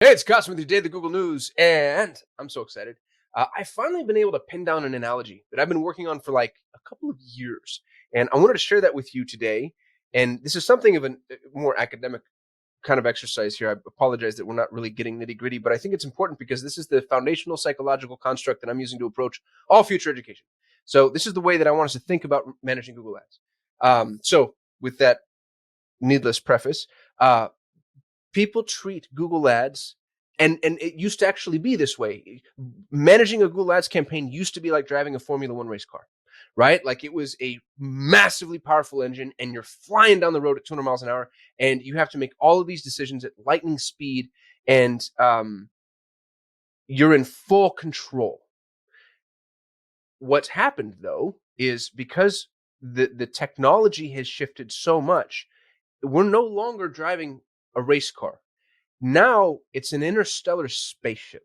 Hey, it's Kasim with your Day the Google News, and I'm so excited. I finally been able to pin down an analogy that I've been working on for like a couple of years, and I wanted to share that with you today. And this is something of a more academic kind of exercise here. I apologize that we're not really getting nitty gritty, but I think it's important because this is the foundational psychological construct that I'm using to approach all future education. So this is the way that I want us to think about managing Google Ads. So with that needless preface, uh, people treat Google Ads, and it used to actually be this way. Managing a Google Ads campaign used to be like driving a Formula One race car, right? Like it was a massively powerful engine, and you're flying down the road at 200 miles an hour, and you have to make all of these decisions at lightning speed, and you're in full control. What's happened though is because the technology has shifted so much, we're no longer driving a race car. Now it's an interstellar spaceship.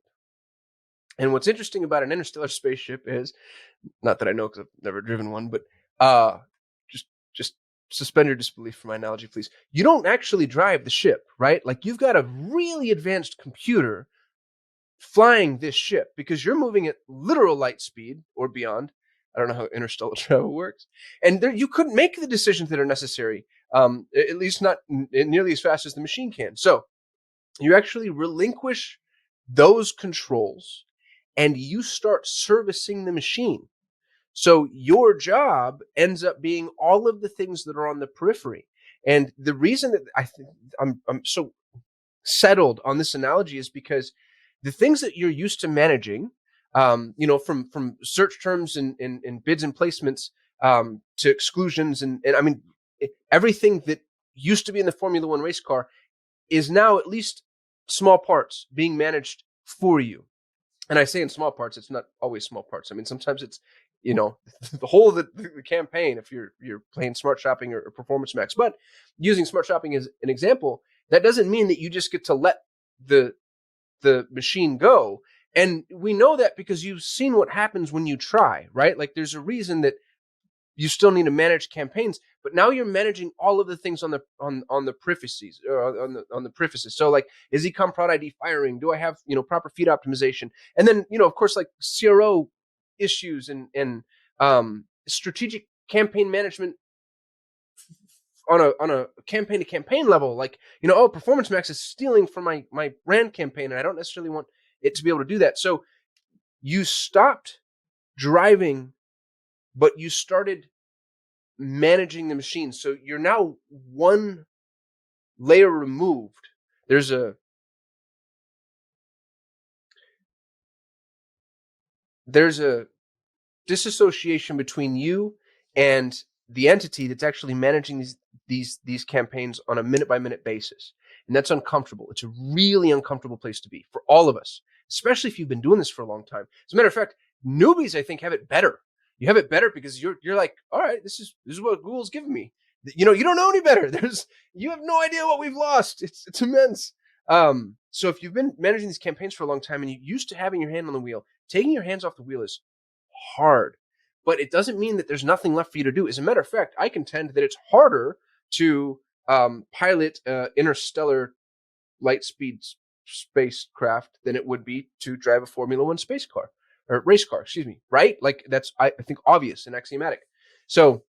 And what's interesting about an interstellar spaceship is, not that I know because I've never driven one, but uh, just suspend your disbelief for my analogy, please. You don't actually drive the ship, right? Like you've got a really advanced computer flying this ship because you're moving at literal light speed or beyond. I don't know how interstellar travel works, and there, you couldn't make the decisions that are necessary, at least not nearly as fast as the machine can. So you actually relinquish those controls and you start servicing the machine. So your job ends up being all of the things that are on the periphery. And the reason that I think I'm so settled on this analogy is because the things that you're used to managing, from search terms and bids and placements, to exclusions and I mean everything that used to be in the Formula One race car is now at least small parts being managed for you. And I say in small parts, it's not always small parts. I mean, sometimes it's, the whole of the campaign if you're playing smart shopping or performance max. But using smart shopping as an example, that doesn't mean that you just get to let the the machine go. And we know that because you've seen what happens when you try, right? Like there's a reason that you still need to manage campaigns, but now you're managing all of the things on the prefaces, or on the prefaces. So like, is ecom prod ID firing? Do I have proper feed optimization? And then of course like CRO issues and strategic campaign management on a campaign to campaign level. Like performance max is stealing from my brand campaign, and I don't necessarily want it to be able to do that. So you stopped driving, but you started managing the machine. So you're now one layer removed. There's a disassociation between you and the entity that's actually managing these campaigns on a minute by minute basis. And that's uncomfortable. It's a really uncomfortable place to be for all of us, especially if you've been doing this for a long time. As a matter of fact, newbies I think have it better. You have it better because you're like, all right, this is what Google's giving me. You don't know any better. You have no idea what we've lost. It's immense. So if you've been managing these campaigns for a long time and you're used to having your hand on the wheel, taking your hands off the wheel is hard, but it doesn't mean that there's nothing left for you to do. As a matter of fact, I contend that it's harder to pilot interstellar light speed spacecraft than it would be to drive a Formula One space car or race car, excuse me, right? Like that's, I think, obvious and axiomatic. So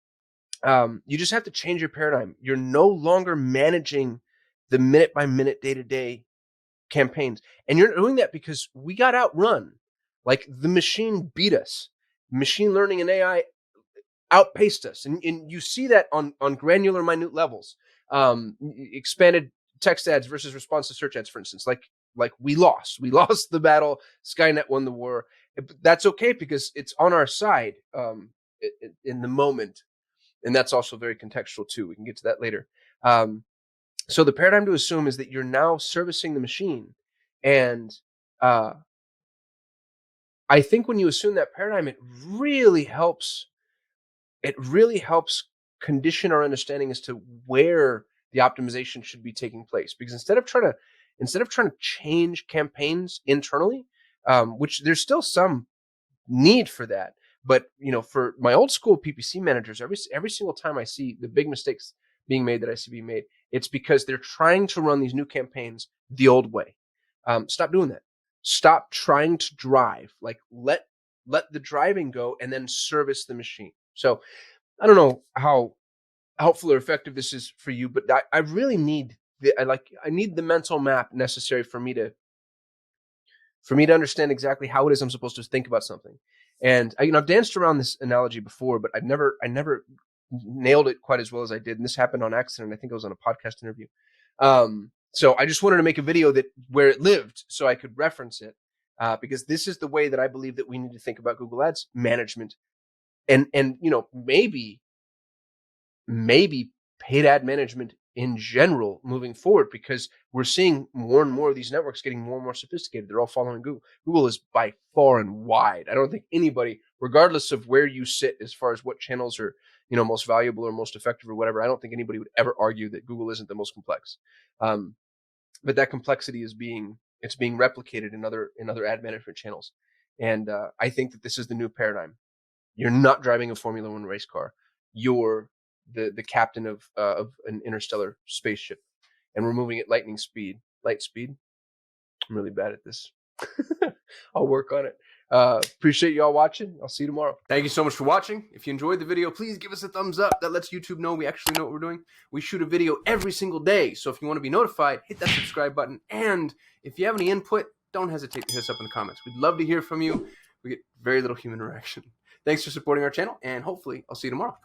you just have to change your paradigm. You're no longer managing the minute by minute, day to day campaigns. And you're doing that because we got outrun. Like the machine beat us. Machine learning and AI outpaced us. And you see that on granular, minute levels. Expanded text ads versus responsive search ads, for instance. Like we lost. We lost the battle. Skynet won the war. But that's okay because it's on our side in the moment. And that's also very contextual too. We can get to that later. So the paradigm to assume is that you're now servicing the machine. And I think when you assume that paradigm, it really helps condition our understanding as to where the optimization should be taking place. Because instead of trying to change campaigns internally, which there's still some need for that, but for my old school PPC managers, every single time I see the big mistakes being made that I see being made, it's because they're trying to run these new campaigns the old way. Stop doing that. Stop trying to drive. Like let the driving go and then service the machine. So I don't know how helpful or effective this is for you, but I really need I need the mental map necessary for me to understand exactly how it is I'm supposed to think about something. And I've danced around this analogy before, but I never nailed it quite as well as I did. And this happened on accident. I think it was on a podcast interview. So I just wanted to make a video that where it lived, so I could reference it, because this is the way that I believe that we need to think about Google Ads management, and maybe paid ad management in general moving forward, because we're seeing more and more of these networks getting more and more sophisticated. They're all following Google. Google is by far and wide. I don't think anybody, regardless of where you sit as far as what channels are, most valuable or most effective or whatever, I don't think anybody would ever argue that Google isn't the most complex. But that complexity is being replicated in other ad management channels. And I think that this is the new paradigm. You're not driving a Formula One race car. You're the captain of an interstellar spaceship, and we're moving at light speed. I'm really bad at this. I'll work on it. Appreciate you all watching. I'll see you tomorrow. Thank you so much for watching. If you enjoyed the video, please give us a thumbs up. That lets YouTube know we actually know what we're doing. We shoot a video every single day, so if you want to be notified, hit that subscribe button. And if you have any input, don't hesitate to hit us up in the comments. We'd love to hear from you. We get very little human interaction. Thanks for supporting our channel, and hopefully I'll see you tomorrow.